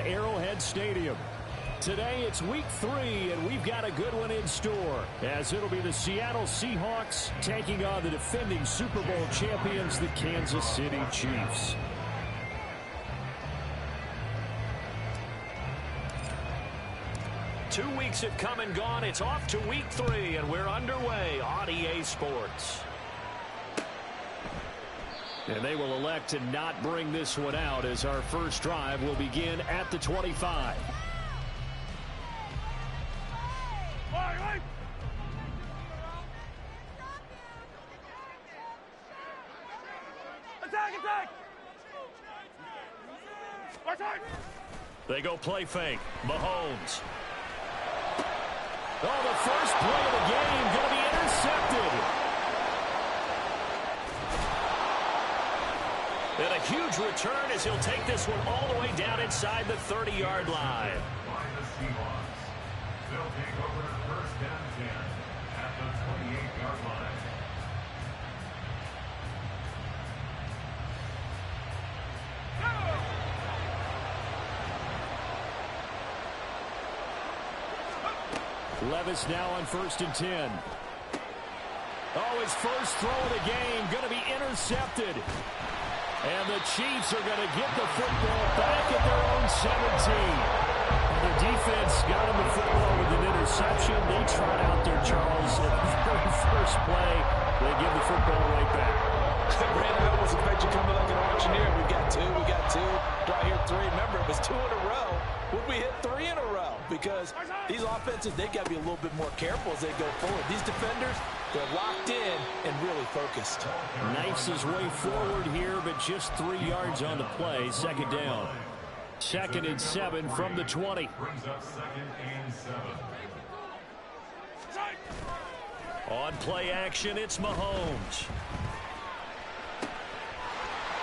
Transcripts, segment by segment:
Arrowhead Stadium. Today it's week 3, and we've got a good one in store, as it'll be the Seattle Seahawks taking on the defending Super Bowl champions, the Kansas City Chiefs. Two weeks have come and gone. It's off to week 3, and we're underway on EA Sports. And they will elect to not bring this one out, as our first drive will begin at the 25. They go play fake. Mahomes. Oh, the first play of the game going to be intercepted. And a huge return as he'll take this one all the way down inside the 30-yard line. They'll take over first down 10 at the 28-yard line. Levis now on 1st and 10. Oh, his first throw of the game going to be intercepted. And the Chiefs are going to get the football back at their own 17. The defense got him the football with an interception. They trot out there, Charles, at the very first play. They give the football right back. Brandon, I almost expect you coming like an auctioneer. We got two. Do I hear 3? Remember, it was 2 in a row. Would we hit 3 in a row? Because these offenses, they got to be a little bit more careful as they go forward. These defenders, they're locked in and really focused. Knifes his way forward here, but just 3 yards on the play. Second down. 2nd and 7 from the 20. Brings up 2nd and 7. On play action, it's Mahomes.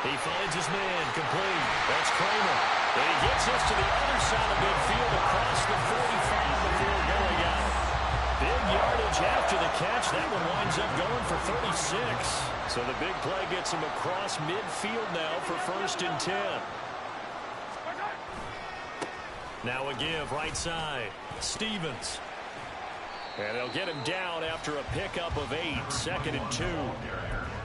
He finds his man, complete. That's Kramer. And he gets us to the other side of midfield across the 45 before going out. Big yardage after the catch. That one winds up going for 36. So the big play gets him across midfield now for 1st and 10. Now a give, right side. Stevens. And they'll get him down after a pickup of 8. 2nd and 2.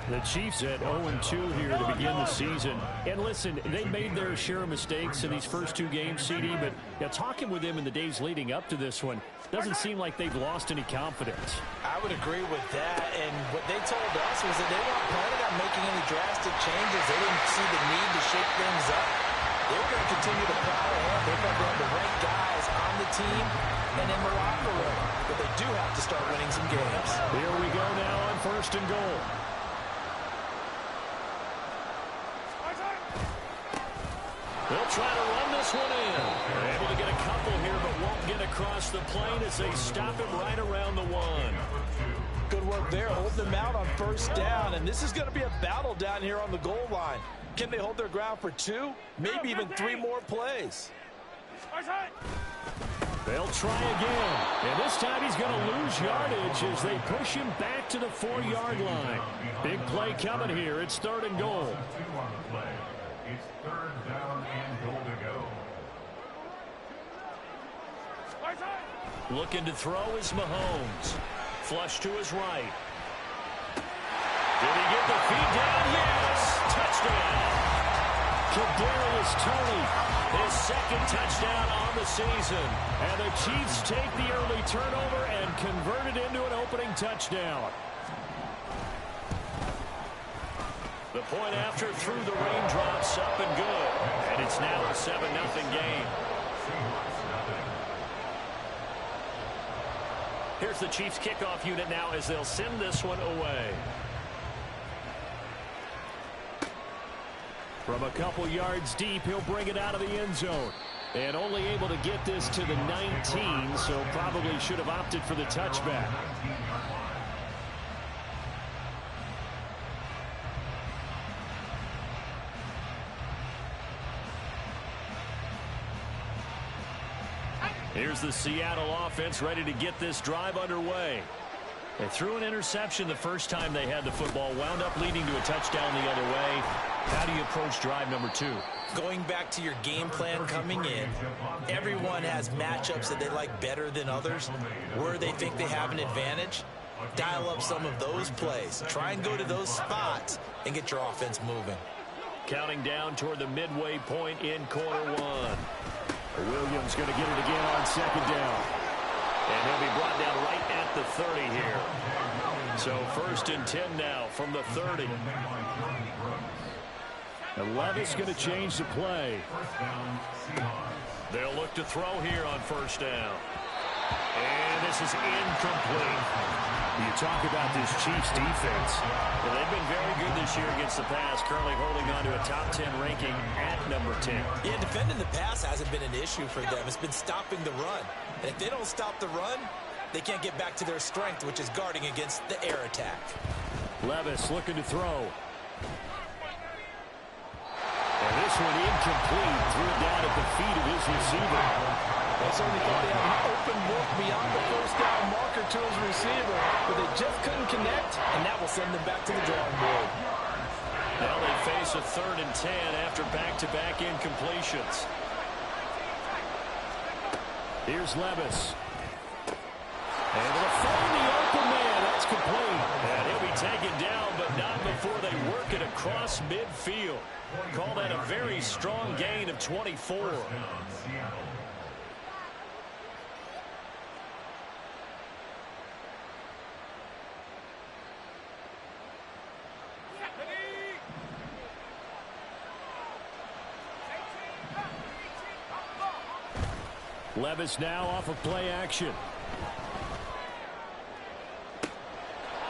The Chiefs at 0-2 here to begin the season. And listen, they made their share of mistakes in these first 2 games, CD, but talking with them in the days leading up to this one, doesn't seem like they've lost any confidence. I would agree with that, and what they told us was that they weren't planning on making any drastic changes. They didn't see the need to shake things up. They were going to continue to plow ahead. They thought they had the right guys on the team and in the locker room, but they do have to start winning some games. Here we go now on 1st and goal. They'll try to run this one in. They're able to get a couple here, but won't get across the plane as they stop him right around the 1. Good work there, holding them out on 1st down, and this is going to be a battle down here on the goal line. Can they hold their ground for 2, maybe even 3 more plays? They'll try again, and this time he's going to lose yardage as they push him back to the 4-yard line. Big play coming here. It's 3rd and goal. It's 3rd down and goal to go. Looking to throw is Mahomes. Flush to his right. Did he get the feed down? Yes! Touchdown! Kadarius Toney, his 2nd touchdown on the season. And the Chiefs take the early turnover and convert it into an opening touchdown. The point after through the raindrops, up and good. And it's now a 7-0 game. Here's the Chiefs kickoff unit now as they'll send this one away. From a couple yards deep, he'll bring it out of the end zone. And only able to get this to the 19, so probably should have opted for the touchback. Here's the Seattle offense ready to get this drive underway. They threw an interception the first time they had the football, wound up leading to a touchdown the other way. How do you approach drive number 2? Going back to your game plan coming in, everyone has matchups that they like better than others. Where they think they have an advantage, dial up some of those plays. Try and go to those spots and get your offense moving. Counting down toward the midway point in quarter one. Williams going to get it again on second down. And he'll be brought down right at the 30 here. So 1st and 10 now from the 30. And Levis going to change the play. They'll look to throw here on 1st down. And this is incomplete. You talk about this Chiefs defense. Well, they've been very good this year against the pass, currently holding on to a top 10 ranking at number 10. Yeah, defending the pass hasn't been an issue for them. It's been stopping the run. And if they don't stop the run, they can't get back to their strength, which is guarding against the air attack. Levis looking to throw. And this one incomplete. Threw it down at the feet of his receiver. They certainly thought they had an open look beyond the 1st down marker to his receiver, but they just couldn't connect, and that will send them back to the drawing board. Now they face a 3rd and 10 after back-to-back incompletions. Here's Levis. And they'll find the open man. That's complete. And he'll be taken down, but not before they work it across midfield. Call that a very strong gain of 24. Levis now off of play action.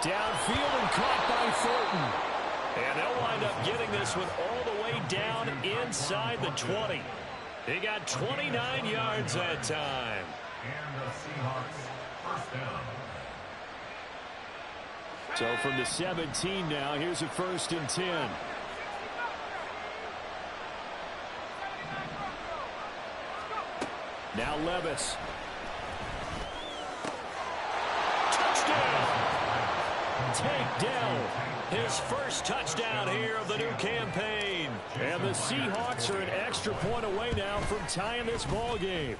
Downfield and caught by Thornton. And they'll wind up getting this one all the way down inside the 20. He got 29 yards that time. And the Seahawks 1st down. So from the 17 now, here's a 1st and 10. Now Levis. Touchdown! Takedown. His first touchdown here of the new campaign. And the Seahawks are an extra point away now from tying this ball game.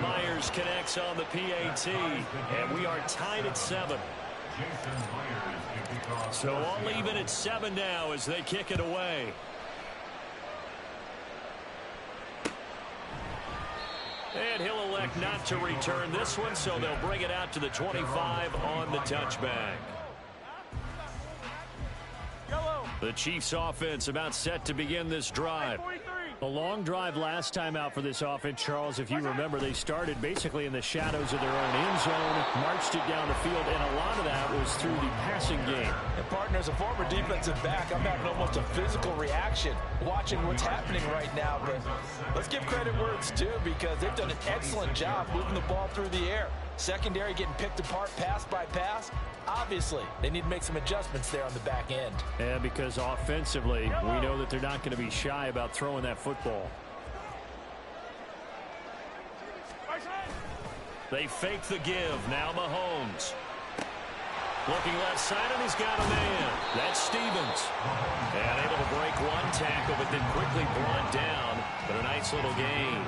Myers connects on the PAT, and we are tied at 7. So all even at 7 now as they kick it away. And he'll elect not to return this one, so they'll bring it out to the 25 on the touchback. The Chiefs offense about set to begin this drive. A long drive last time out for this offense, Charles. If you remember, they started basically in the shadows of their own end zone, marched it down the field, and a lot of that was through the passing game. And partner, as a former defensive back, I'm having almost a physical reaction watching what's happening right now. But let's give credit where it's due, because they've done an excellent job moving the ball through the air. Secondary getting picked apart pass by pass. Obviously, they need to make some adjustments there on the back end. And because offensively, we know that they're not going to be shy about throwing that football. They fake the give. Now Mahomes. Looking left side, and he's got a man. That's Stevens. And able to break one tackle, but then quickly brought down. But a nice little gain.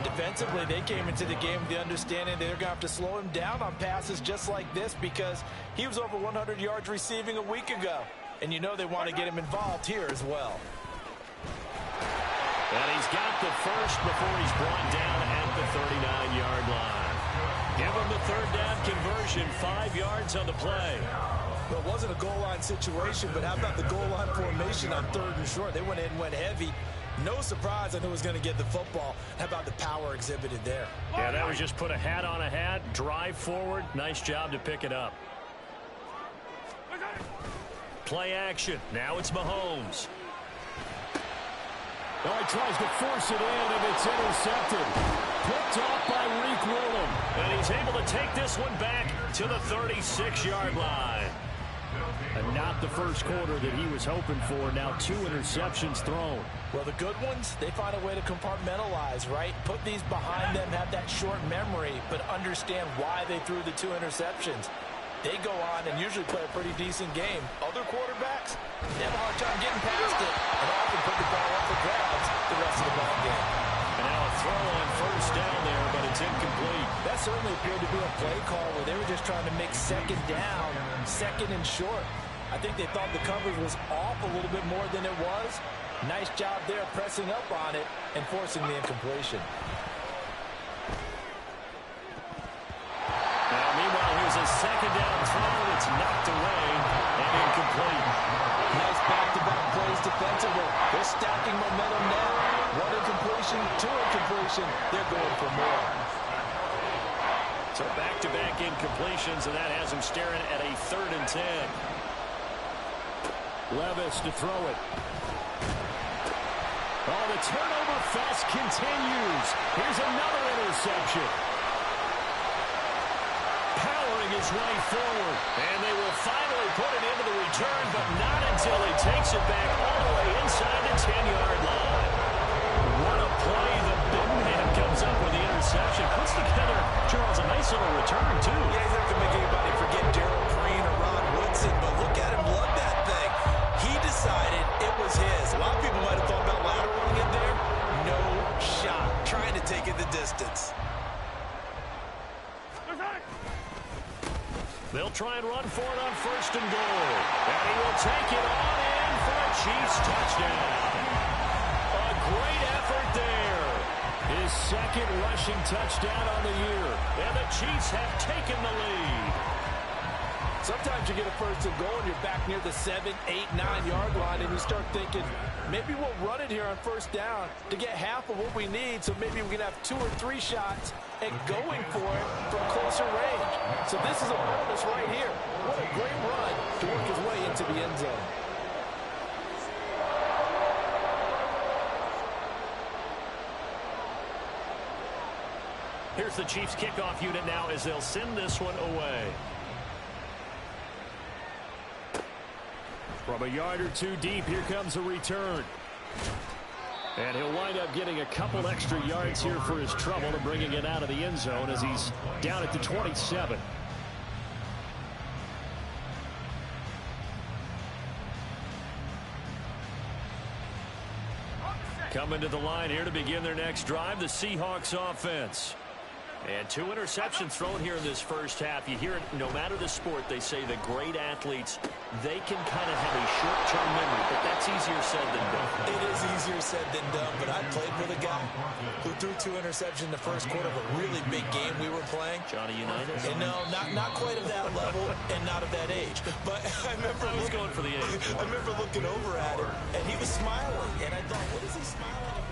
Defensively, they came into the game with the understanding they're going to have to slow him down on passes just like this, because he was over 100 yards receiving a week ago. And you know they want to get him involved here as well. And he's got the first before he's brought down at the 39-yard line. Give him the 3rd down conversion, 5 yards on the play. Well, it wasn't a goal line situation, but how about the goal line formation on 3rd and short? They went in, went heavy. No surprise on who was going to get the football. How about the power exhibited there? Yeah, that was just put a hat on a hat, drive forward. Nice job to pick it up. Play action. Now it's Mahomes. Oh, he tries to force it in, and it's intercepted. Picked off by Reek Willem. And he's able to take this one back to the 36-yard line. And not the first quarter that he was hoping for. Now 2 interceptions thrown. Well, the good ones, they find a way to compartmentalize, right? Put these behind them, have that short memory, but understand why they threw the 2 interceptions. they go on and usually play a pretty decent game. Other quarterbacks, they have a hard time getting past it and often put the ball up for grabs the rest of the ball game. And now a throw on first down there, but it's incomplete. That certainly appeared to be a play call where they were just trying to make second down, second and short. I think they thought the coverage was off a little bit more than it was. Nice job there pressing up on it and forcing the incompletion. Now, meanwhile, here's a second down throw. It's knocked away and incomplete. Nice back-to-back plays defensively. They're stacking momentum now. One incompletion, two incompletion. They're going for more. So back-to-back incompletions, and that has him staring at a 3rd and 10. Levis to throw it. Oh, the turnover fest continues. Here's another interception. Powering his way forward. And they will finally put it into the return, but not until he takes it back all the way inside the 10-yard line. What a play. The big man comes up with the interception. Puts together, Charles, a nice little return, too. Yeah, he's not going to make anybody forget Darrell Green or Ron Woodson, but look at him lug that thing. He decided it was his. A lot of people might have thought about lateraling it there. No shot. Trying to take it the distance. They'll try and run for it on 1st and goal. And he will take it on in for a Chiefs touchdown. A great effort there. His 2nd rushing touchdown on the year. And the Chiefs have taken the lead. Sometimes you get a 1st and goal and you're back near the 7, 8, 9-yard line and you start thinking, maybe we'll run it here on 1st down to get half of what we need, so maybe we can have 2 or 3 shots and going for it from closer range. So this is a bonus right here. What a great run to work his way into the end zone. Here's the Chiefs kickoff unit now as they'll send this one away. From a yard or 2 deep, here comes a return. And he'll wind up getting a couple extra yards here for his trouble and bringing it out of the end zone as he's down at the 27. Coming to the line here to begin their next drive, the Seahawks offense. And 2 interceptions thrown here in this first half. You hear it, no matter the sport, they say the great athletes, they can kind of have a short-term memory, but that's easier said than done. It is easier said than done, but I played with a guy who threw 2 interceptions in the first quarter of a really big game we were playing. Johnny Unitas? And no, not quite of that level and not of that age. But I remember I was going for the age. I remember looking over at him, and he was smiling, and I thought, what is he smiling at?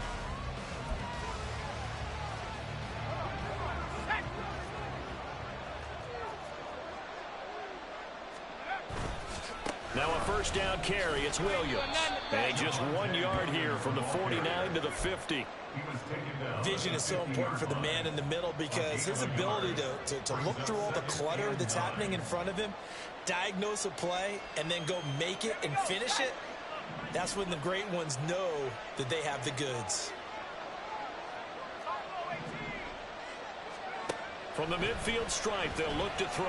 Now a 1st down carry. It's Williams. And just 1 yard here from the 49 to the 50. Vision is so important for the man in the middle because his ability to look through all the clutter that's happening in front of him, diagnose a play, and then go make it and finish it, that's when the great ones know that they have the goods. From the midfield stripe, they'll look to throw.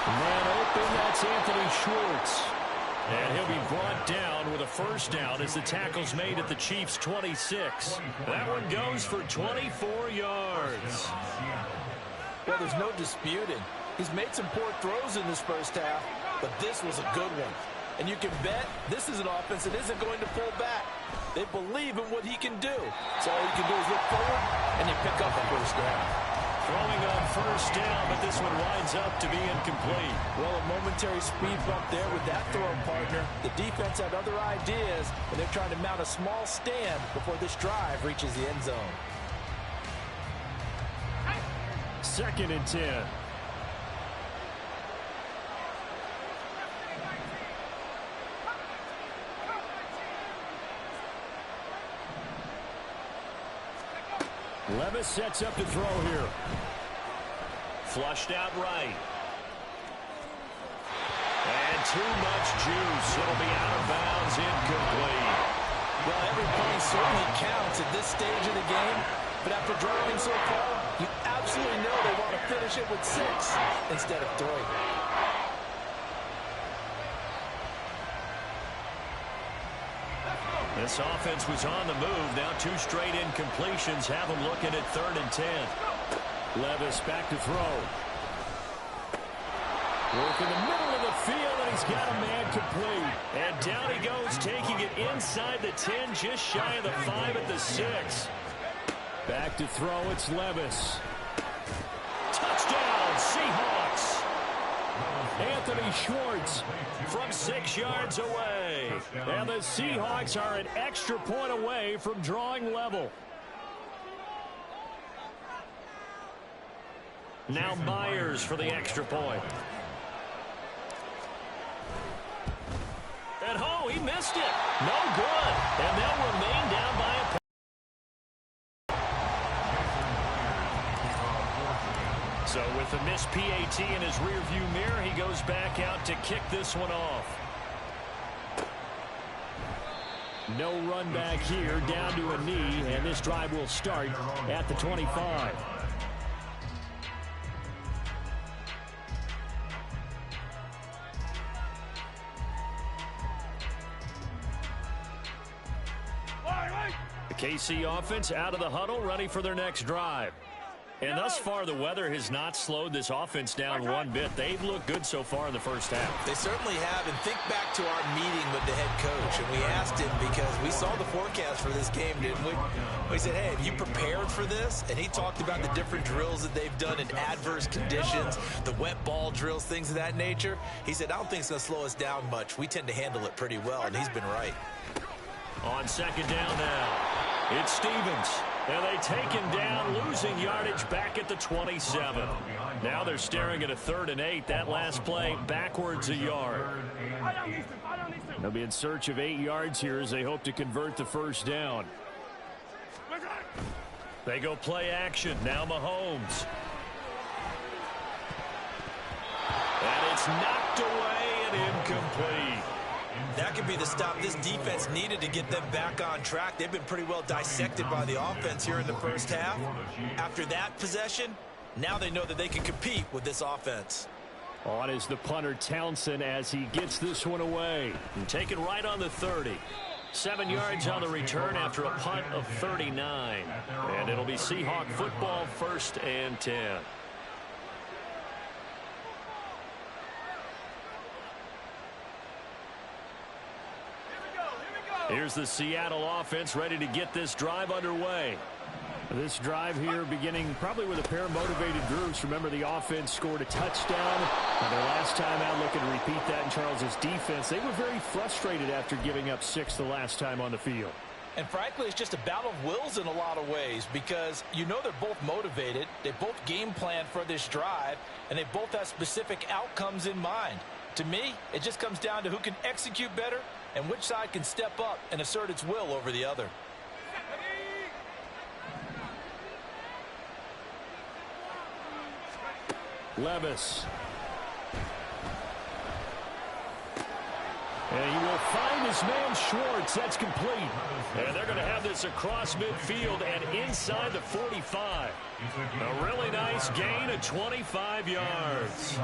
Man open, that's Anthony Schwartz. And he'll be brought down with a 1st down as the tackle's made at the Chiefs' 26. That one goes for 24 yards. Well, there's no disputing. He's made some poor throws in this first half, but this was a good one. And you can bet this is an offense that isn't going to pull back. They believe in what he can do. So all you can do is look forward and you pick up a 1st down. Throwing on 1st down, but this one winds up to be incomplete. Well, a momentary speed bump there with that throw partner. The defense had other ideas, and they're trying to mount a small stand before this drive reaches the end zone. 2nd and 10. Levis sets up to throw here. Flushed out right. And too much juice. It'll be out of bounds, incomplete. Well, every play certainly counts at this stage of the game. But after driving so far, you absolutely know they want to finish it with 6 instead of 3. This offense was on the move. Now 2 straight incompletions have them looking at 3rd and 10. Levis back to throw. Work in the middle of the field, and he's got a man complete. And down he goes, taking it inside the 10, just shy of the 5 at the 6. Back to throw, it's Levis. Touchdown, Seahawks. Anthony Schwartz from 6 yards away. And the Seahawks are an extra point away from drawing level. Now Myers for the extra point. And oh, he missed it. No good. And they'll remain down by a point. So with a missed PAT in his rearview mirror, he goes back out to kick this one off. No run back here, down to a knee, and this drive will start at the 25. The KC offense out of the huddle, ready for their next drive. And thus far, the weather has not slowed this offense down one bit. They've looked good so far in the first half. They certainly have. And think back to our meeting with the head coach. And we asked him, because we saw the forecast for this game, didn't we? We said, hey, have you prepared for this? And he talked about the different drills that they've done in adverse conditions, the wet ball drills, things of that nature. He said, I don't think it's going to slow us down much. We tend to handle it pretty well, and he's been right. On 2nd down now, it's Stevens. And they take him down, losing yardage back at the 27. Now they're staring at a 3rd and 8. That last play backwards a yard. They'll be in search of 8 yards here as they hope to convert the first down. They go play action. Now Mahomes. And it's knocked away and incomplete. That could be the stop this defense needed to get them back on track. They've been pretty well dissected by the offense here in the first half. After that possession, now they know that they can compete with this offense. On is the punter Townsend as he gets this one away. And take it right on the 30. 7 yards on the return after a punt of 39. And it'll be Seahawk football, 1st and 10. Here's the Seattle offense ready to get this drive underway. This drive here beginning probably with a pair of motivated groups. Remember, the offense scored a touchdown. And their last time out, looking to repeat that in Charles's defense. They were very frustrated after giving up 6 the last time on the field. And frankly, it's just a battle of wills in a lot of ways, because you know they're both motivated. They both game plan for this drive, and they both have specific outcomes in mind. To me, it just comes down to who can execute better and which side can step up and assert its will over the other. Levis. And he will find his man Schwartz. That's complete. And they're going to have this across midfield and inside the 45. A really nice gain of 25 yards.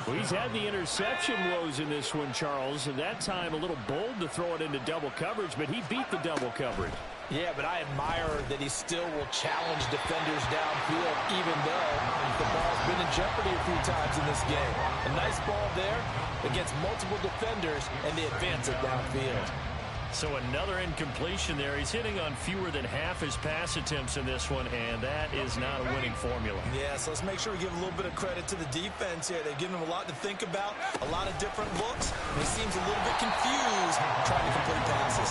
Well, he's had the interception woes in this one, Charles. At that time, a little bold to throw it into double coverage, but he beat the double coverage. Yeah, but I admire that he still will challenge defenders downfield, even though the ball's been in jeopardy a few times in this game. A nice ball there against multiple defenders, and they advance it downfield. So another incompletion there. He's hitting on fewer than half his pass attempts in this one, and that is not a winning formula. Yeah, so let's make sure we give a little bit of credit to the defense here. They've given him a lot to think about, a lot of different looks. He seems a little bit confused trying to complete passes.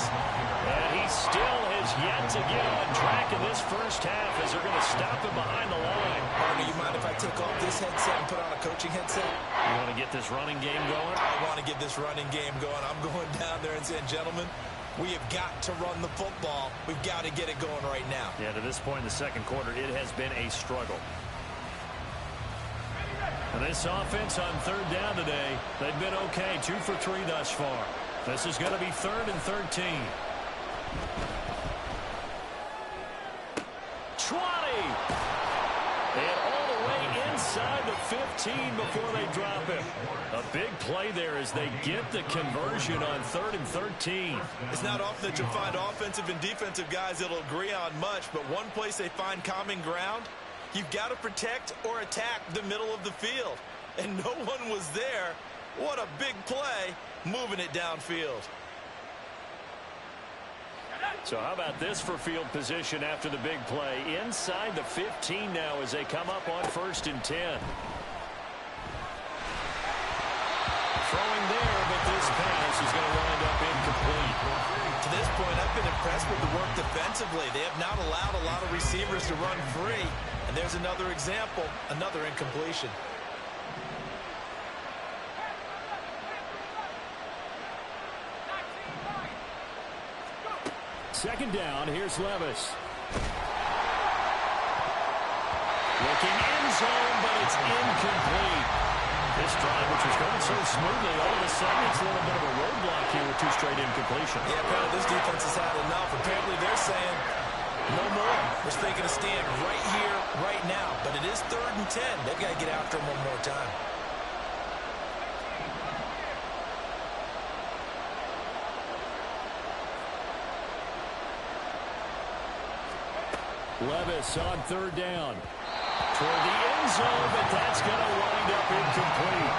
And he still has yet to get on track in this first half as they're going to stop him behind the line. Partner, you mind if I take off this headset and put on a coaching headset? You want to get this running game going? I want to get this running game going. I'm going down there and saying, gentlemen, we have got to run the football. We've got to get it going right now. Yeah, to this point in the second quarter, it has been a struggle. And this offense on 3rd down today, they've been okay. 2 for 3 thus far. This is going to be 3rd and 13. And all the way inside the 15 before they drop him. A big play there as they get the conversion on 3rd and 13. It's not often that you'll find offensive and defensive guys that'll agree on much, but one place they find common ground, you've got to protect or attack the middle of the field. And no one was there. What a big play, moving it downfield. So how about this for field position after the big play? Inside the 15 now as they come up on 1st and 10. Throwing there, but this pass is going to wind up incomplete. To this point, I've been impressed with the work defensively. They have not allowed a lot of receivers to run free. And there's another example, another incompletion. Second down, here's Levis. Looking end zone, but it's incomplete. This drive, which was going so smoothly, all of a sudden it's a little bit of a roadblock here with 2 straight incompletions. Yeah, apparently this defense has had enough. Apparently they're saying no more. We're taking a stand right here, right now. But it is 3rd and 10. They've got to get after him one more time. Levis on 3rd down. Toward the end zone, but that's going to wind up incomplete.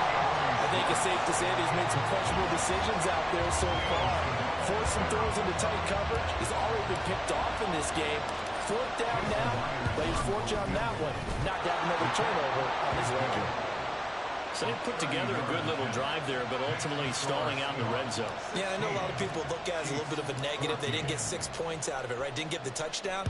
I think it's safe to say that he's made some questionable decisions out there so far. Forced some throws into tight coverage. He's already been picked off in this game. 4th down now, but he's fortunate on that one. Not got another turnover on his ledger. So they put together a good little drive there, but ultimately stalling out in the red zone. Yeah, I know a lot of people look at it as a little bit of a negative. They didn't get 6 points out of it, right? Didn't get the touchdown.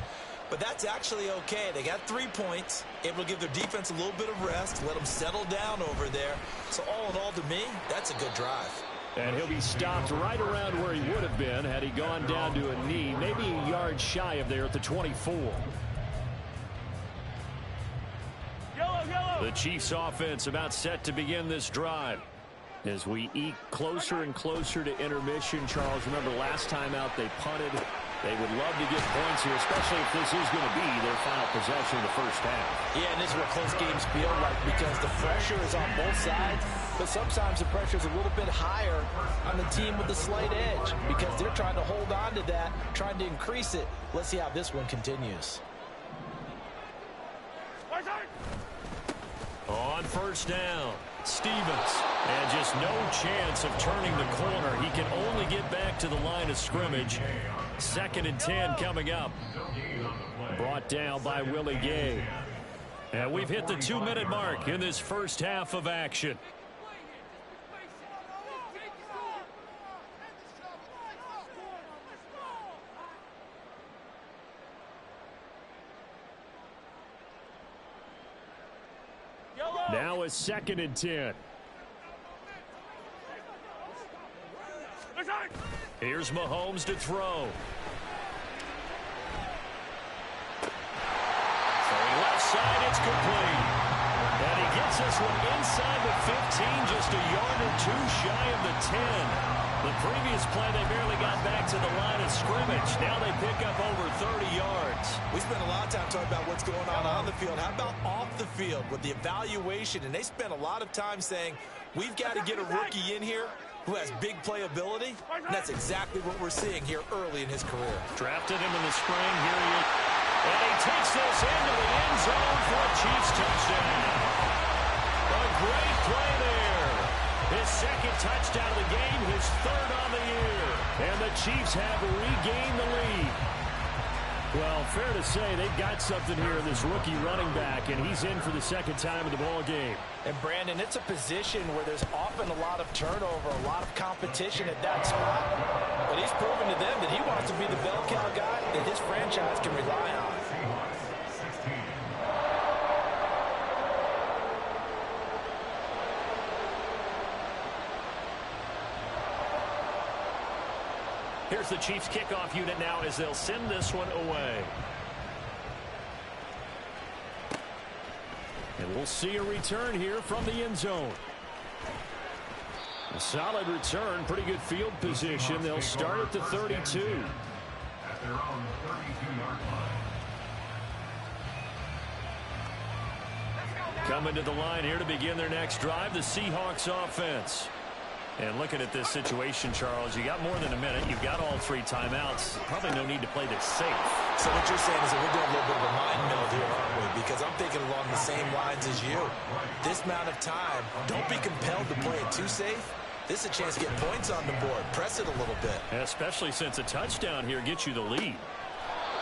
But that's actually okay. They got 3 points, able to give their defense a little bit of rest, let them settle down over there. So all in all, to me, that's a good drive. And he'll be stopped right around where he would have been had he gone down to a knee, maybe a yard shy of there at the 24. The Chiefs offense about set to begin this drive. As we eke closer and closer to intermission, Charles, remember last time out they punted. They would love to get points here, especially if this is going to be their final possession of the first half. Yeah, and this is what close games feel like because the pressure is on both sides, but sometimes the pressure is a little bit higher on the team with the slight edge because they're trying to hold on to that, trying to increase it. Let's see how this one continues. On 1st down, Stevens. And just no chance of turning the corner. He can only get back to the line of scrimmage. 2nd and 10 coming up. Brought down by Willie Gay. And we've hit the 2-minute mark in this first half of action. Now a 2nd and 10. Here's Mahomes to throw. Throwing left side, it's complete. And he gets this one inside the 15, just a yard or 2 shy of the 10. The previous play, they barely got back to the line of scrimmage. Now they pick up over 30 yards. We spent a lot of time talking about what's going on the field. How about off the field with the evaluation? And they spent a lot of time saying, we've got to get a rookie in here who has big playability. And that's exactly what we're seeing here early in his career. Drafted him in the spring. Here he is. And he takes this into the end zone for a Chiefs touchdown. A great play there. His 2nd touchdown of the game, his 3rd on the year. And the Chiefs have regained the lead. Well, fair to say they've got something here in this rookie running back, and he's in for the 2nd time of the ball game. And, Brandon, it's a position where there's often a lot of turnover, a lot of competition at that spot. But he's proven to them that he wants to be the bell cow guy that his franchise can rely on. Here's the Chiefs kickoff unit now as they'll send this one away. And we'll see a return here from the end zone. A solid return, pretty good field position. They'll start at the 32. At their own 32-yard line. Coming to the line here to begin their next drive, the Seahawks offense. And looking at this situation, Charles, you got more than a minute. You've got all 3 timeouts. Probably no need to play this safe. So what you're saying is that we're doing a little bit of a mind meld here, aren't we? Because I'm thinking along the same lines as you. This amount of time, don't be compelled to play it too safe. This is a chance to get points on the board. Press it a little bit. Especially since a touchdown here gets you the lead.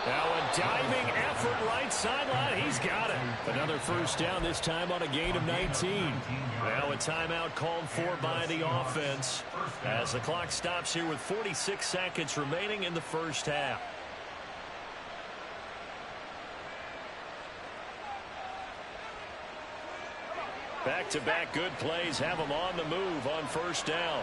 Now a diving effort right sideline. He's got it. Another first down, this time on a gain of 19. Now a timeout called for by the offense as the clock stops here with 46 seconds remaining in the first half. Back-to-back good plays have them on the move on first down.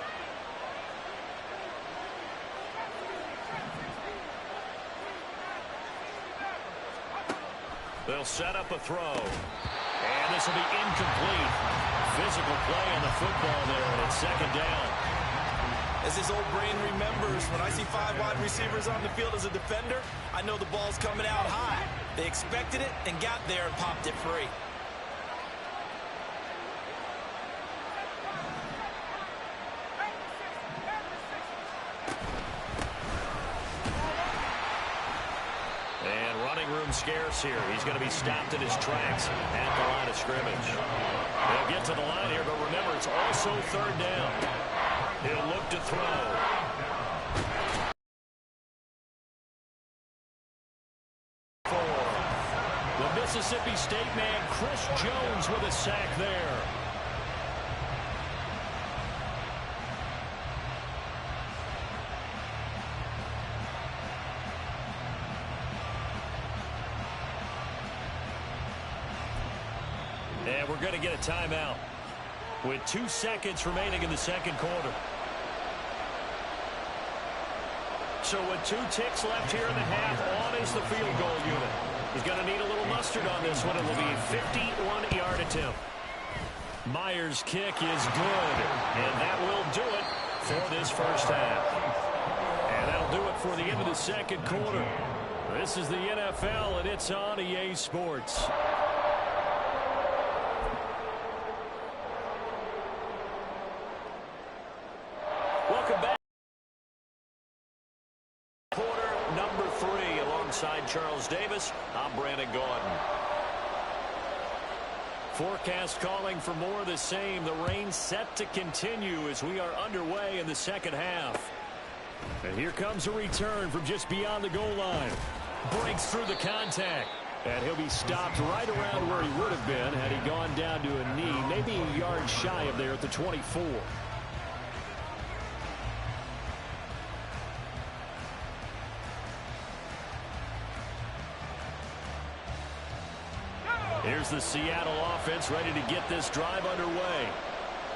They'll set up a throw. And this will be incomplete. Physical play on the football there, and it's second down. As his old brain remembers, when I see 5 wide receivers on the field as a defender, I know the ball's coming out high. They expected it and got there and popped it free. Room scarce here. He's going to be stopped in his tracks at the line of scrimmage. They'll get to the line here, but remember, it's also third down. He'll look to throw. The Mississippi State man, Chris Jones, with a sack there. And we're going to get a timeout with 2 seconds remaining in the second quarter. So with 2 ticks left here in the half, on is the field goal unit. He's going to need a little mustard on this one. It will be a 51-yard attempt. Myers' kick is good, and that will do it for this first half. And that'll do it for the end of the second quarter. This is the NFL, and it's on EA Sports. Welcome back. Quarter number 3 alongside Charles Davis. I'm Brandon Gaudin. Forecast calling for more of the same. The rain set to continue as we are underway in the second half. And here comes a return from just beyond the goal line. Breaks through the contact. And he'll be stopped right around where he would have been had he gone down to a knee, maybe a yard shy of there at the 24. Here's the Seattle offense ready to get this drive underway.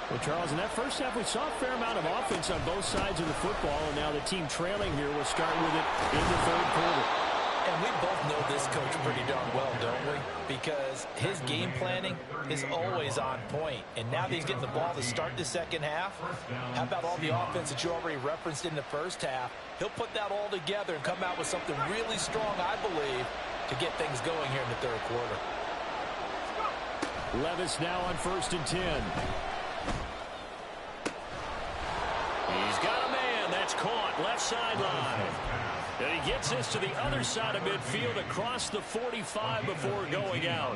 Well, Charles, in that first half, we saw a fair amount of offense on both sides of the football, and now the team trailing here will start with it in the third quarter. And we both know this coach pretty darn well, don't we? Because his game planning is always on point. And now that he's getting the ball to start the second half, how about all the offense that you already referenced in the first half? He'll put that all together and come out with something really strong, I believe, to get things going here in the third quarter. Levis now on 1st and 10. He's got a man. That's caught. Left sideline. And he gets this to the other side of midfield across the 45 before going out.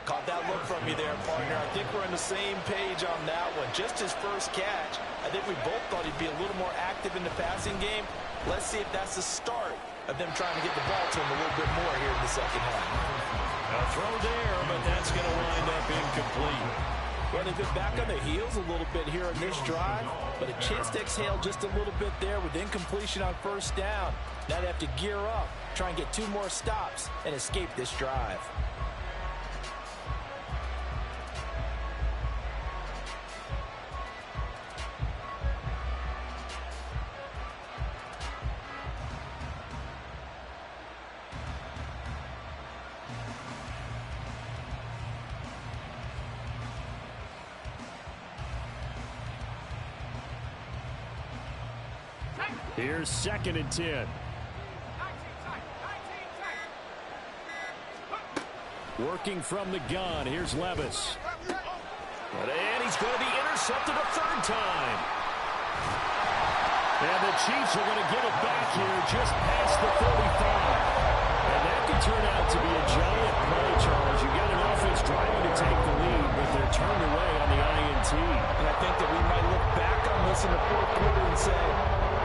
Caught that look from you there, partner. I think we're on the same page on that one. Just his first catch. I think we both thought he'd be a little more active in the passing game. Let's see if that's the start of them trying to get the ball to him a little bit more here in the second half. A throw there, but that's going to wind up incomplete. Well, they've been back on their heels a little bit here in this drive, but a chance to exhale just a little bit there with incompletion on first down. Now they have to gear up, try and get 2 more stops, and escape this drive. Here's 2nd and 10. Working from the gun, here's Levis. And he's going to be intercepted a third time. And the Chiefs are going to get it back here just past the 35. And that could turn out to be a giant play, Charles. You've got an offense driving to take the lead, but they're turned away on the INT. And I think that we might look back on this in the fourth quarter and say,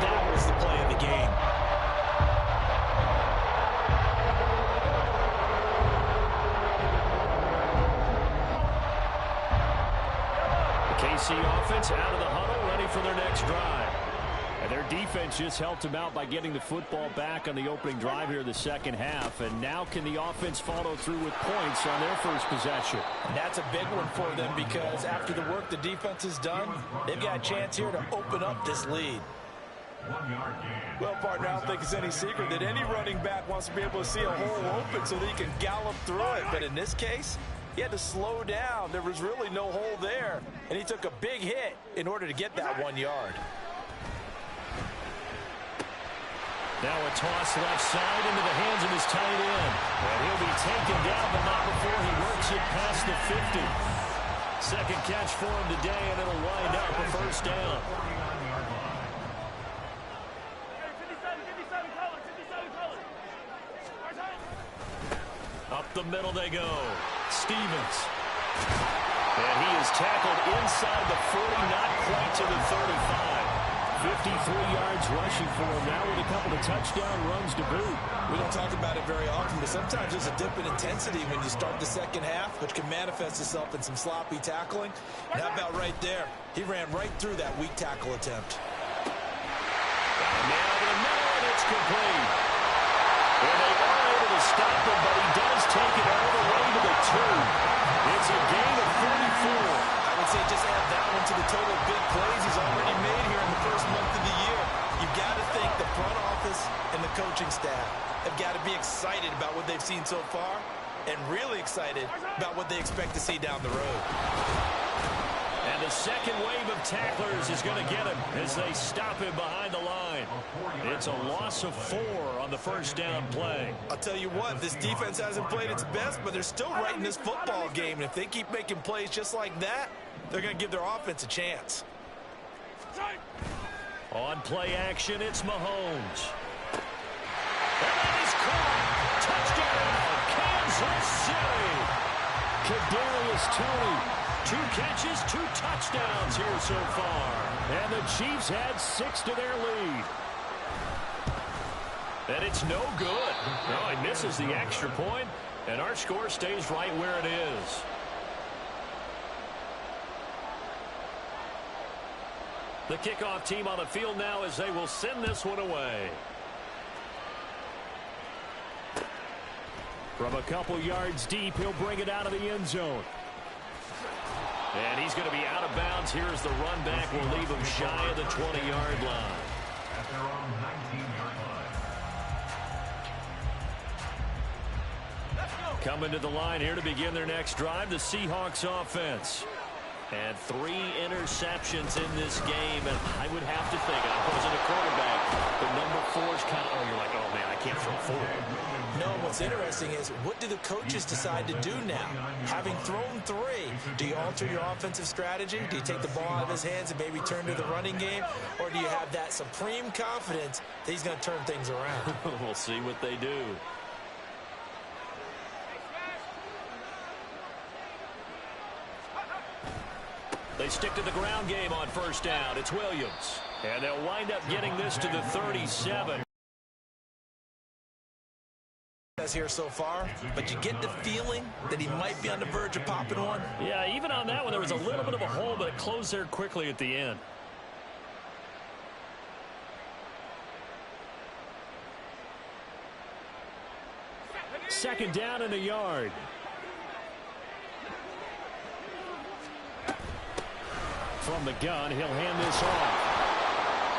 that was the play of the game. The KC offense out of the huddle, ready for their next drive. And their defense just helped them out by getting the football back on the opening drive here in the second half. And now can the offense follow through with points on their first possession? And that's a big one for them because after the work the defense has done, they've got a chance here to open up this lead. Well, partner, I don't think it's any secret that any running back wants to be able to see a hole open so that he can gallop through it. But in this case, he had to slow down. There was really no hole there, and he took a big hit in order to get that 1 yard. Now a toss left side into the hands of his tight end. And he'll be taken down, but not before he works it past the 50. Second catch for him today, and it'll wind up a first down. Up the middle they go. Stevens. And he is tackled inside the 40, not quite to the 35. 53 yards rushing for him now with a couple of touchdown runs to boot. We don't talk about it very often, but sometimes there's a dip in intensity when you start the second half, which can manifest itself in some sloppy tackling. And how about right there? He ran right through that weak tackle attempt. And now to the middle, and it's complete. And they are able to stop him, but he does take it all the way to the 2. It's a gain of 34. I would say just add that one to the total big plays he's already made here in the first month of the year. You've got to think the front office and the coaching staff have got to be excited about what they've seen so far and really excited about what they expect to see down the road. And the second wave of tacklers is going to get him as they stop him behind the line. It's a loss of 4 on the first down play. I'll tell you what, this defense hasn't played its best, but they're still right in this football game. And if they keep making plays just like that, they're going to give their offense a chance. On play action, it's Mahomes. And that is caught. Touchdown, Kansas City. Kadarius Toney. 2 catches, 2 touchdowns here so far. And the Chiefs had 6 to their lead. And it's no good. No, he misses the extra point, and our score stays right where it is. The kickoff team on the field now as they will send this one away. From a couple yards deep, he'll bring it out of the end zone. And he's going to be out of bounds here as the run back will leave him shy of the 20-yard line. At their own 19-yard line. Coming to the line here to begin their next drive, the Seahawks offense. And 3 interceptions in this game, and I would have to think, I wasn't a quarterback, but number 4 is kind of, oh, you're like, oh, man, I can't throw 4. No, what's interesting is, what do the coaches decide to do now? Having thrown 3, do you alter your offensive strategy? Do you take the ball out of his hands and maybe turn to the running game? Or do you have that supreme confidence that he's going to turn things around? We'll see what they do. They stick to the ground game on first down. It's Williams. And they'll wind up getting this to the 37. Here so far, but you get the feeling that he might be on the verge of popping one. Yeah, even on that one, there was a little bit of a hole, but it closed there quickly at the end. Second down and a yard. From the gun, he'll hand this off.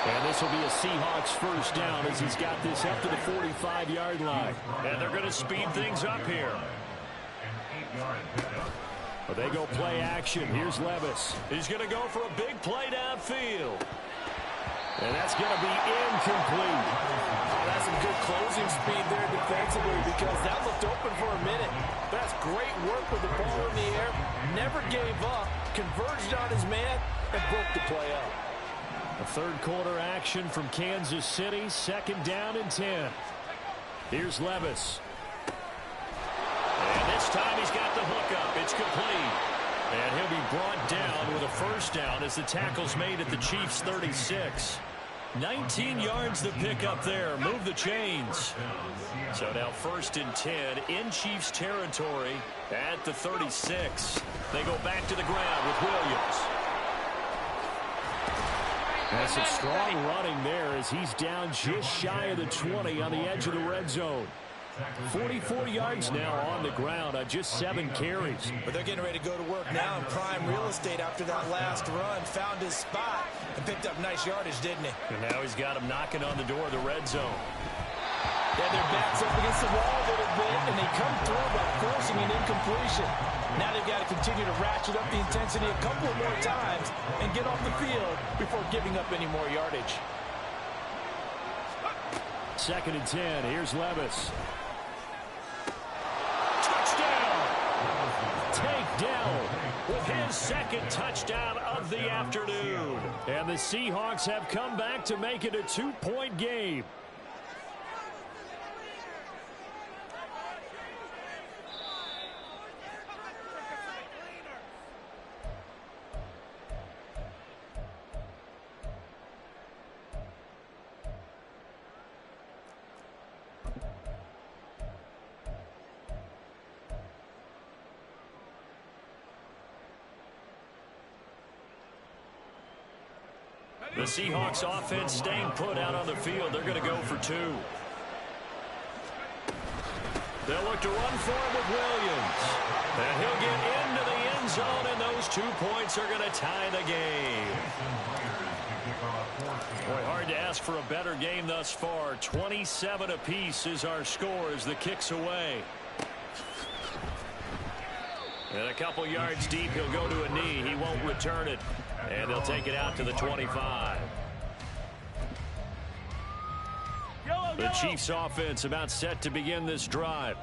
And this will be a Seahawks first down as he's got this up to the 45-yard line. And they're going to speed things up here. But they go play action. Here's Levis. He's going to go for a big play downfield. And that's going to be incomplete. Oh, that's some good closing speed there defensively because that looked open for a minute. That's great work with the ball in the air, never gave up, converged on his man, and broke the play up. A third quarter action from Kansas City, 2nd down and 10. Here's Levis. And this time he's got the hook up. It's complete. And he'll be brought down with a first down as the tackle's made at the Chiefs' 36. 19 yards to pick up there. Move the chains. So now 1st and 10 in Chiefs territory at the 36. They go back to the ground with Williams. That's some strong running there as he's down just shy of the 20 on the edge of the red zone. 44 yards now on the ground on just 7 carries. But they're getting ready to go to work now in prime real estate after that last run. Found his spot and picked up nice yardage, didn't he? And now he's got him knocking on the door of the red zone. Yeah, their backs up against the wall a little bit, and they come through by forcing an incompletion. Now they've got to continue to ratchet up the intensity a couple of more times and get off the field before giving up any more yardage. 2nd and 10. Here's Levis. Takedown with his 2nd touchdown of the afternoon. And the Seahawks have come back to make it a 2-point game. The Seahawks offense staying put out on the field. They're going to go for 2. They'll look to run for him with Williams. And he'll get into the end zone, and those 2 points are going to tie the game. Boy, hard to ask for a better game thus far. 27 apiece is our score as the kick's away. And a couple yards deep, he'll go to a knee. He won't return it. And they'll take it out to the 25. The Chiefs offense about set to begin this drive.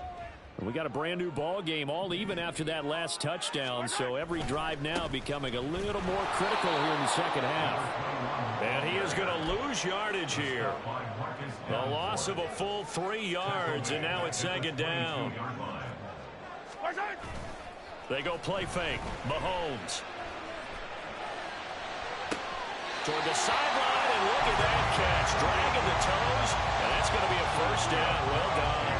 And we got a brand new ball game, all even after that last touchdown. So every drive now becoming a little more critical here in the 2nd half. And he is going to lose yardage here. A loss of a full 3 yards, and now it's 2nd down. They go play fake. Mahomes. Toward the sideline, and look at that catch. Dragging the toes, and that's going to be a first down. Well done.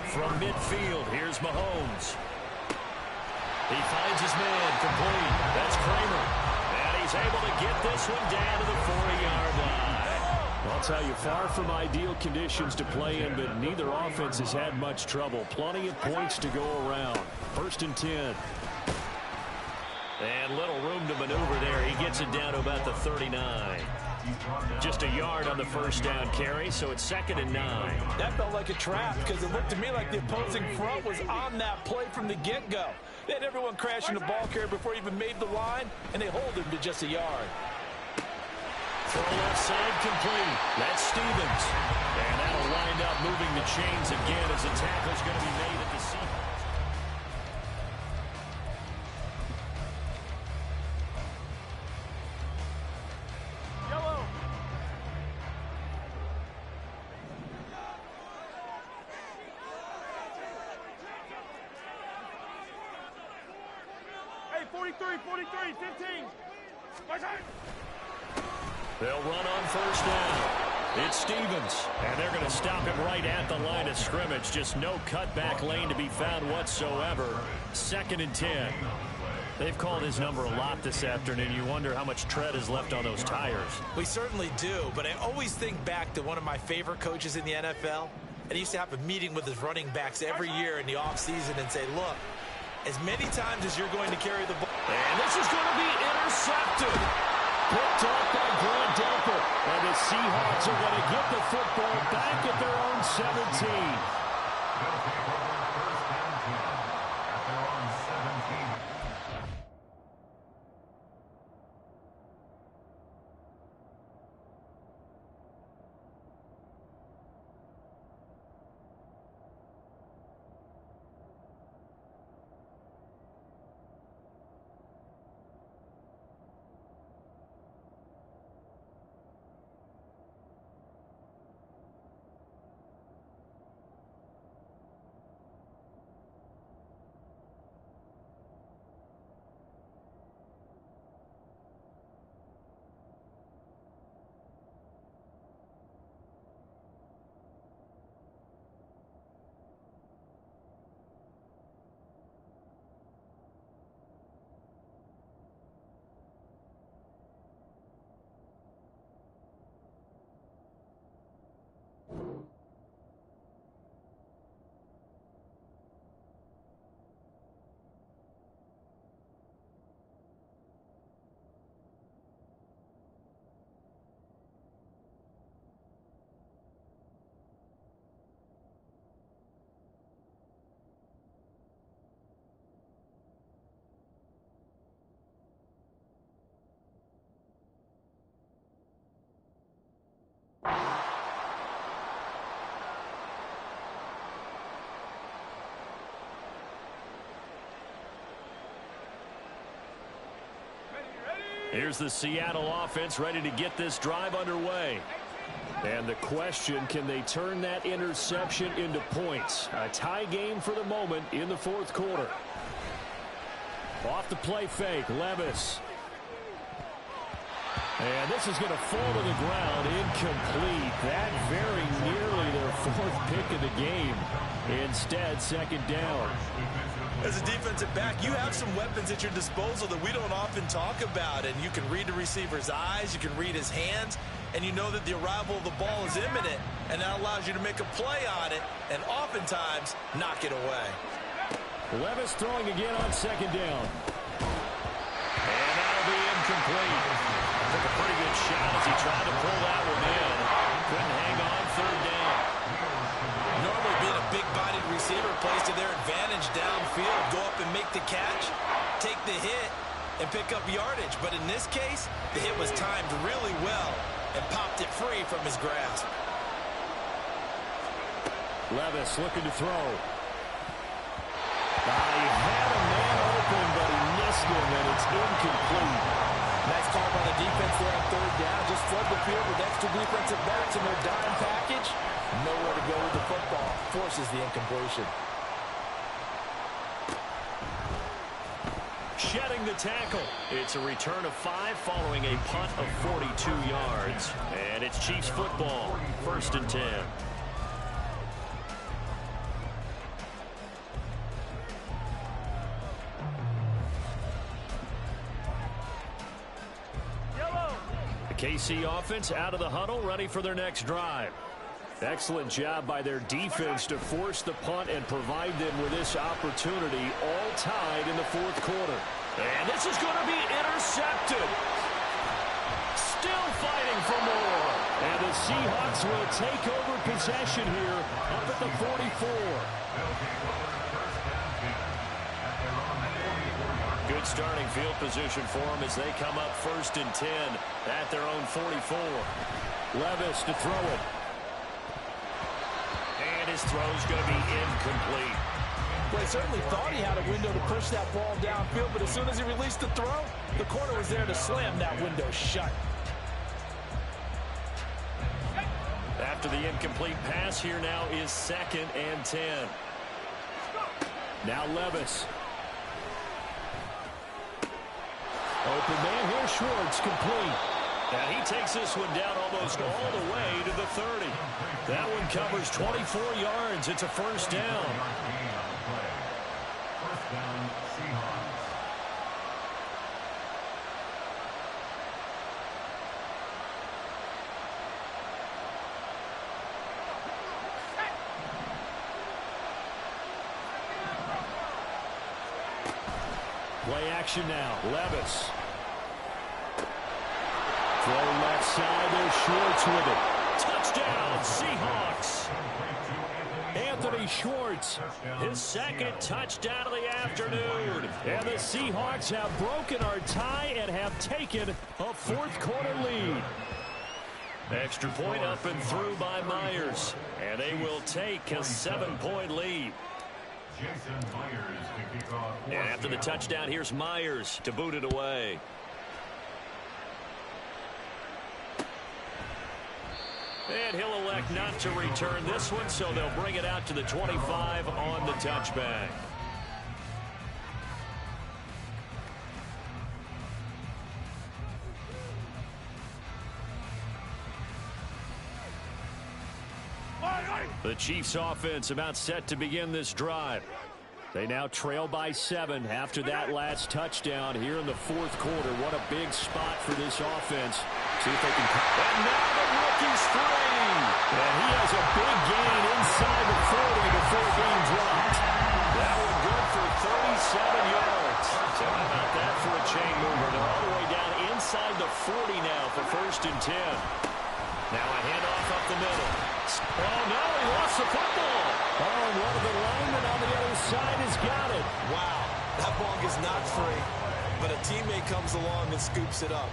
From midfield, here's Mahomes. He finds his man complete. That's Kramer. And he's able to get this one down to the 40-yard line. I'll tell you, far from ideal conditions to play in, but neither offense has had much trouble. Plenty of points to go around. 1st and 10. And little room to maneuver there. He gets it down to about the 39. Just a yard on the first down carry, so it's 2nd and 9. That felt like a trap because it looked to me like the opposing front was on that play from the get-go. They had everyone crashing the ball carrier before he even made the line, and they hold him to just a yard. Throw left side complete. That's Stevens. And that'll wind up moving the chains again as the tackle's going to be made at the Seahawks. Yellow. Hey, 43, 15. They'll run on first down. It's Stevens, and they're going to stop him right at the line of scrimmage. Just no cutback lane to be found whatsoever. 2nd and 10. They've called his number a lot this afternoon. You wonder how much tread is left on those tires. We certainly do, but I always think back to one of my favorite coaches in the NFL. And he used to have a meeting with his running backs every year in the offseason and say, look, as many times as you're going to carry the ball. And this is going to be intercepted. Picked off by Grant Delpit. And the Seahawks are going to get the football back at their own 17. Here's the Seattle offense ready to get this drive underway. And the question, can they turn that interception into points? A tie game for the moment in the fourth quarter. Off the play fake, Levis. And this is going to fall to the ground, incomplete. That very nearly their fourth pick of the game. Instead, second down. As a defensive back, you have some weapons at your disposal that we don't often talk about. And you can read the receiver's eyes, you can read his hands, and you know that the arrival of the ball is imminent. And that allows you to make a play on it and oftentimes knock it away. Levis throwing again on second down. And that'll be incomplete. Took a pretty good shot as he tried to pull that one in. Couldn't hang on third down. Normally being a big-bodied receiver plays to their advantage downfield. Go up and make the catch, take the hit, and pick up yardage. But in this case, the hit was timed really well and popped it free from his grasp. Levis looking to throw. He had a man open, but he missed him, and it's incomplete. Nice call by the defense there on third down. Just flood the field with extra defensive backs in their dime package. Nowhere to go with the football. Forces the incompletion. Shedding the tackle. It's a return of 5 following a punt of 42 yards. And it's Chiefs football. 1st and 10. KC offense out of the huddle, ready for their next drive. Excellent job by their defense to force the punt and provide them with this opportunity, all tied in the fourth quarter. And this is going to be intercepted. Still fighting for more. And the Seahawks will take over possession here up at the 44. Good starting field position for them as they come up 1st and 10 at their own 44. Levis to throw it. And his throw's going to be incomplete. Well, he certainly thought he had a window to push that ball downfield, but as soon as he released the throw, the corner was there to slam that window shut. After the incomplete pass, here now is 2nd and 10. Now Levis. Open man here, Schwartz, complete. And he takes this one down almost all the way to the 30. That one covers 24 yards. It's a 1st down. Play action now. Levis. Throw left side. There's Schwartz with it. Touchdown, Seahawks. Anthony Schwartz, his 2nd touchdown of the afternoon. And the Seahawks have broken our tie and have taken a 4th quarter lead. Extra point up and through by Myers. And they will take a 7-point lead. And after the touchdown, here's Myers to boot it away. And he'll elect not to return this one, so they'll bring it out to the 25 on the touchback. The Chiefs offense about set to begin this drive. They now trail by 7 after that last touchdown here in the 4th quarter. What a big spot for this offense. See if they can. And now the rookie's free. And he has a big gain inside the 40 before being dropped. That one good for 37 yards. So how about that for a chain mover? They're all the way down inside the 40 now for 1st and 10. Now a handoff up the middle. Oh, no, he lost the football. Oh, and one of the linemen on the other side has got it. Wow, that ball gets knocked free, but a teammate comes along and scoops it up.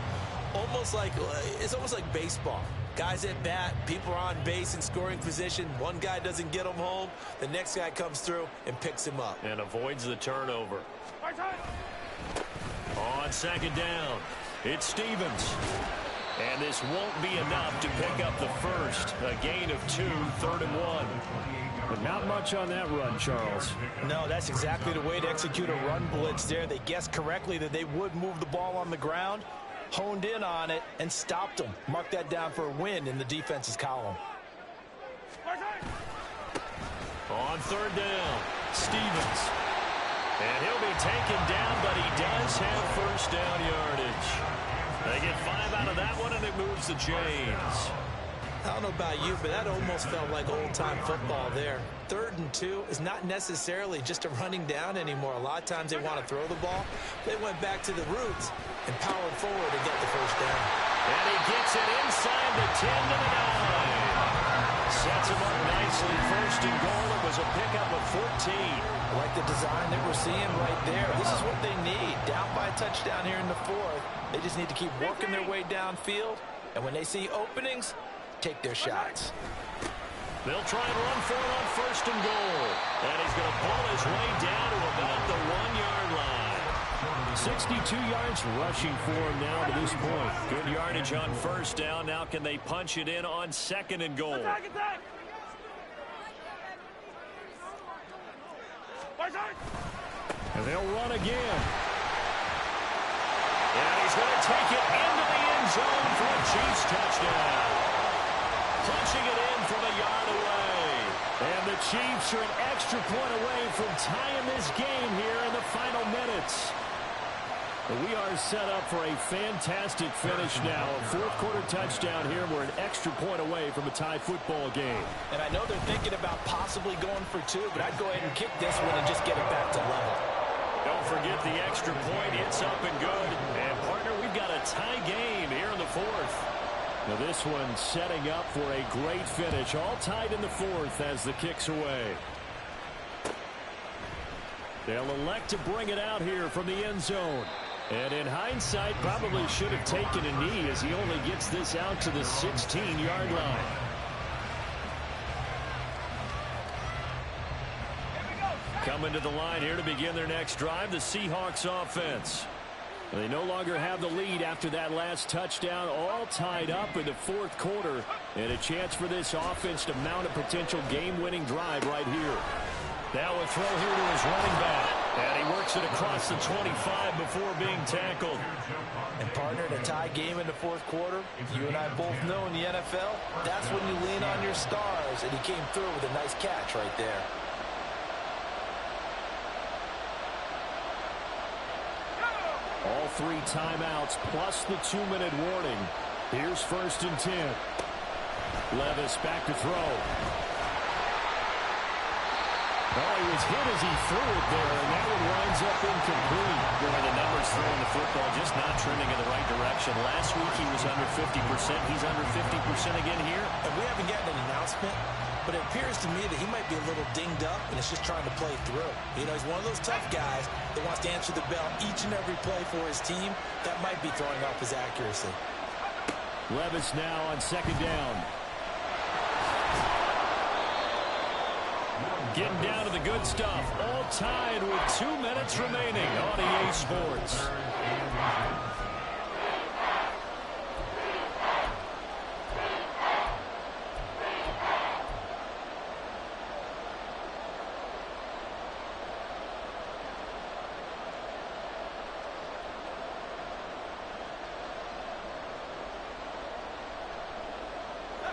It's almost like baseball. Guys at bat, people are on base in scoring position. One guy doesn't get him home. The next guy comes through and picks him up. And avoids the turnover. On 2nd down. It's Stevens. And this won't be enough to pick up the first. A gain of 2, 3rd and 1. But not much on that run, Charles. No, that's exactly the way to execute a run blitz there. They guessed correctly that they would move the ball on the ground, honed in on it, and stopped them. Mark that down for a win in the defense's column. On 3rd down, Stevens. And he'll be taken down, but he does have first down yardage. They get 5 out of that one, and it moves the chains. I don't know about you, but that almost felt like old-time football there. 3rd and 2 is not necessarily just a running down anymore. A lot of times they want to throw the ball. They went back to the roots and powered forward to get the first down. And he gets it inside the 10 to the 9. Sets him up nicely. 1st and goal. It was a pickup of 14. I like the design that we're seeing right there. This is what they need. Down by a touchdown here in the 4th. They just need to keep working their way downfield. And when they see openings, take their shots. They'll try and run for it on 1st and goal. And he's going to pull his way down to about the 1-yard line. 62 yards rushing for him now to this point. Good yardage on 1st down. Now can they punch it in on 2nd and goal? And they'll run again. And he's going to take it into the end zone for a Chiefs touchdown. Punching it in from a yard away. And the Chiefs are an extra point away from tying this game here in the final minutes. But we are set up for a fantastic finish now. A 4th quarter touchdown here. We're an extra point away from a tie football game. And I know they're thinking about possibly going for 2, but I'd go ahead and kick this one and just get it back to level. Don't forget the extra point. It's up and good. And, partner, we've got a tie game here in the 4th. Now this one setting up for a great finish. All tied in the 4th as the kick's away. They'll elect to bring it out here from the end zone. And in hindsight, probably should have taken a knee as he only gets this out to the 16-yard line. Coming to the line here to begin their next drive, the Seahawks offense. They no longer have the lead after that last touchdown, all tied up in the 4th quarter. And a chance for this offense to mount a potential game-winning drive right here. Now a throw here to his running back. And he works it across the 25 before being tackled. And, partner, in a tie game in the 4th quarter, you and I both know in the NFL, that's when you lean on your stars. And he came through with a nice catch right there. All 3 timeouts plus the 2-minute warning. Here's 1st and 10. Levis back to throw. Oh, he was hit as he threw it there, and that one winds up incomplete. Boy, the numbers throwing the football just not trending in the right direction. Last week he was under 50%. He's under 50% again here. And we haven't gotten an announcement, but it appears to me that he might be a little dinged up and is just trying to play through. You know, he's one of those tough guys that wants to answer the bell each and every play for his team. That might be throwing off his accuracy. Levis now on 2nd down. Getting down to the good stuff. All tied with 2 minutes remaining on EA Sports.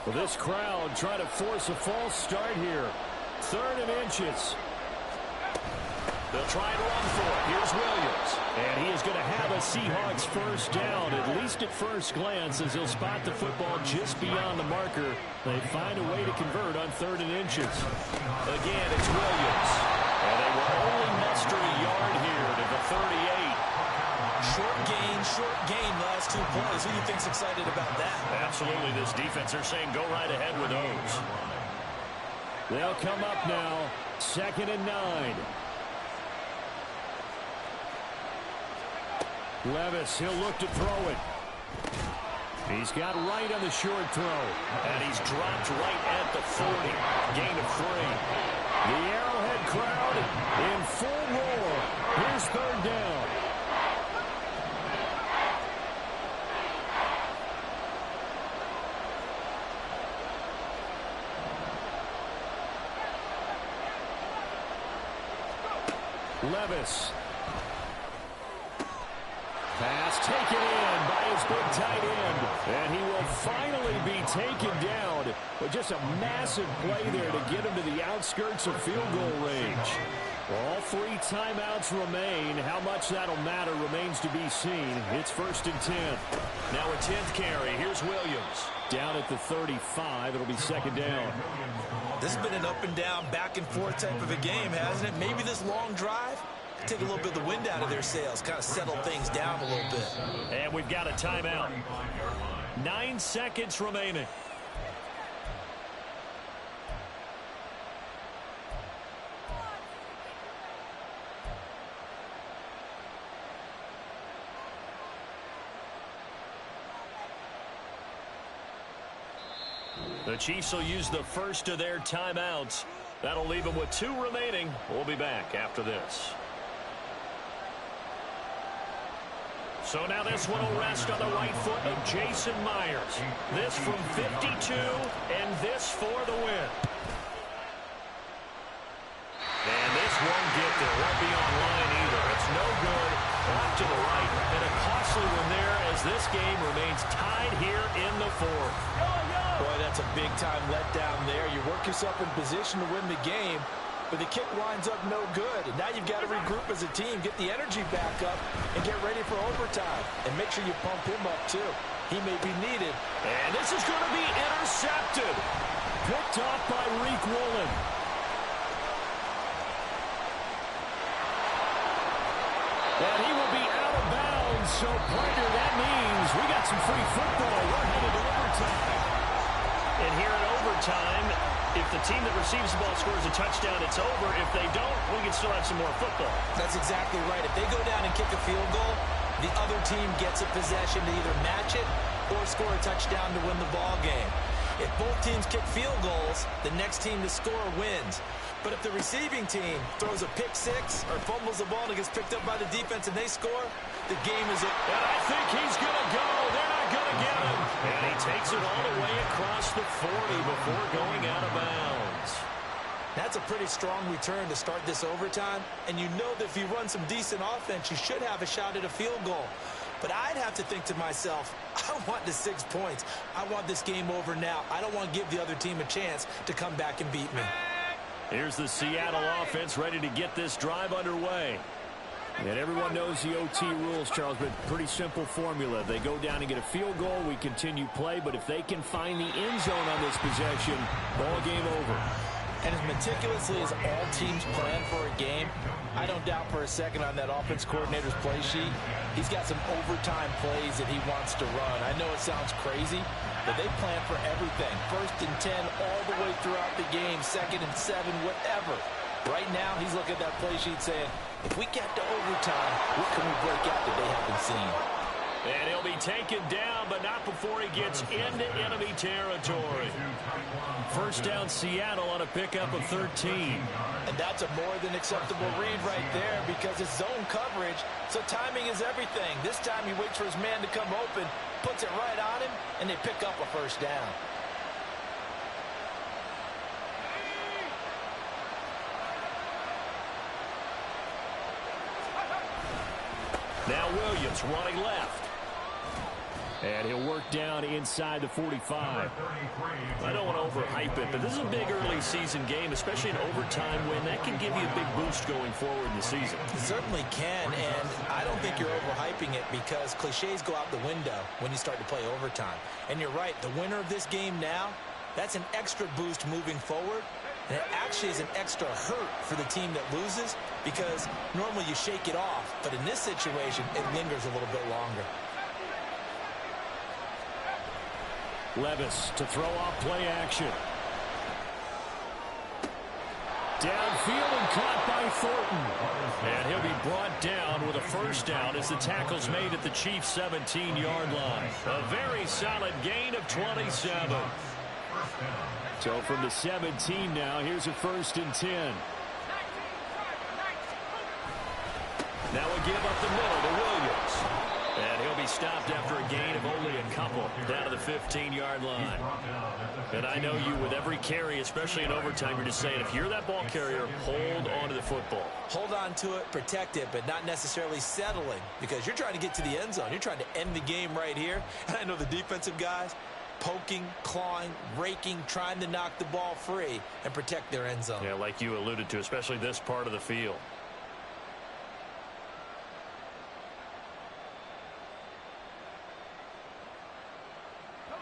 Well, this crowd trying to force a false start here. 3rd and inches. They'll try and run for it. Here's Williams. And he is going to have a Seahawks first down, at least at first glance, as he'll spot the football just beyond the marker. They find a way to convert on 3rd and inches. Again, it's Williams. And they will only muster a yard here to the 38. Short gain, last 2 plays. Who do you think's excited about that? Absolutely. This defense, they're saying go right ahead with those. They'll come up now, 2nd and 9. Levis, he'll look to throw it. He's got right on the short throw. And he's dropped right at the 40. Gain of 3. The Arrowhead crowd in full roar. Here's 3rd down. Levis. Pass taken in by his big tight end. And he will finally be taken down. But just a massive play there to get him to the outskirts of field goal range. All 3 timeouts remain. How much that'll matter remains to be seen. It's 1st and 10. Now a 10th carry. Here's Williams. Down at the 35. It'll be 2nd down. This has been an up and down, back and forth type of a game, hasn't it? Maybe this long drive take a little bit of the wind out of their sails, kind of settle things down a little bit. And we've got a timeout. 9 seconds remaining. The Chiefs will use the first of their timeouts. That'll leave them with 2 remaining. We'll be back after this. So now this one will rest on the right foot of Jason Myers. This from 52, and this for the win. And this won't get there. Won't be online either. It's no good. Off to the right, and a costly one there as this game remains tied here in the 4th. Boy, that's a big-time letdown there. You work yourself in position to win the game, but the kick winds up no good. And now you've got to regroup as a team, get the energy back up, and get ready for overtime. And make sure you pump him up, too. He may be needed. And this is going to be intercepted. Picked off by Reek Woolen. And he will be out of bounds. So, partner, that means we got some free football. We're headed to overtime. And here in overtime, if the team that receives the ball scores a touchdown, it's over. If they don't, we can still have some more football. That's exactly right. If they go down and kick a field goal, the other team gets a possession to either match it or score a touchdown to win the ball game. If both teams kick field goals, the next team to score wins. But if the receiving team throws a pick six or fumbles the ball and it gets picked up by the defense and they score, the game is over. And I think he's going to go. They're not going to get him. And he takes it all the way across the 40 before going out of bounds. That's a pretty strong return to start this overtime. And you know that if you run some decent offense, you should have a shot at a field goal. But I'd have to think to myself, I want the 6 points. I want this game over now. I don't want to give the other team a chance to come back and beat me. Here's the Seattle offense ready to get this drive underway. And everyone knows the OT rules, Charles, but pretty simple formula. They go down and get a field goal, we continue play, but if they can find the end zone on this possession, ball game over. And as meticulously as all teams plan for a game, I don't doubt for a second on that offense coordinator's play sheet, he's got some overtime plays that he wants to run. I know it sounds crazy, but they plan for everything. 1st and 10 all the way throughout the game, 2nd and 7, whatever. Right now, he's looking at that play sheet saying, if we get to overtime, what can we break out that they haven't seen? And he'll be taken down, but not before he gets into enemy territory. 1st down Seattle on a pickup of 13. And that's a more than acceptable read right there because it's zone coverage, so timing is everything. This time he waits for his man to come open, puts it right on him, and they pick up a 1st down. Now Williams running left. And he'll work down inside the 45. I don't want to overhype it, but this is a big early season game, especially an overtime win. That can give you a big boost going forward in the season. It certainly can, and I don't think you're overhyping it because cliches go out the window when you start to play overtime. And you're right, the winner of this game now, that's an extra boost moving forward. And it actually is an extra hurt for the team that loses because normally you shake it off. But in this situation, it lingers a little bit longer. Levis to throw off play action. Downfield and caught by Thornton. And he'll be brought down with a 1st down as the tackle's made at the Chiefs' 17-yard line. A very solid gain of 27. So from the 17 now, here's a 1st and 10. Now a give up the middle to Williams. And he'll be stopped after a gain of only a couple down to the 15-yard line. And I know you, with every carry, especially in overtime, you're just saying, if you're that ball carrier, hold on to the football. Hold on to it, protect it, but not necessarily settling, because you're trying to get to the end zone. You're trying to end the game right here. And I know the defensive guys poking, clawing, raking, trying to knock the ball free and protect their end zone. Yeah, like you alluded to, especially this part of the field.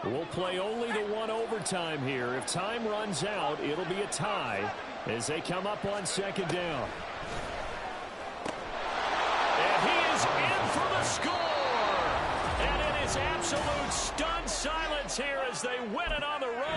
We'll play only the one overtime here. If time runs out, it'll be a tie as they come up on second down. And he is in for the score. And it is absolute stunned silence here as they win it on the road.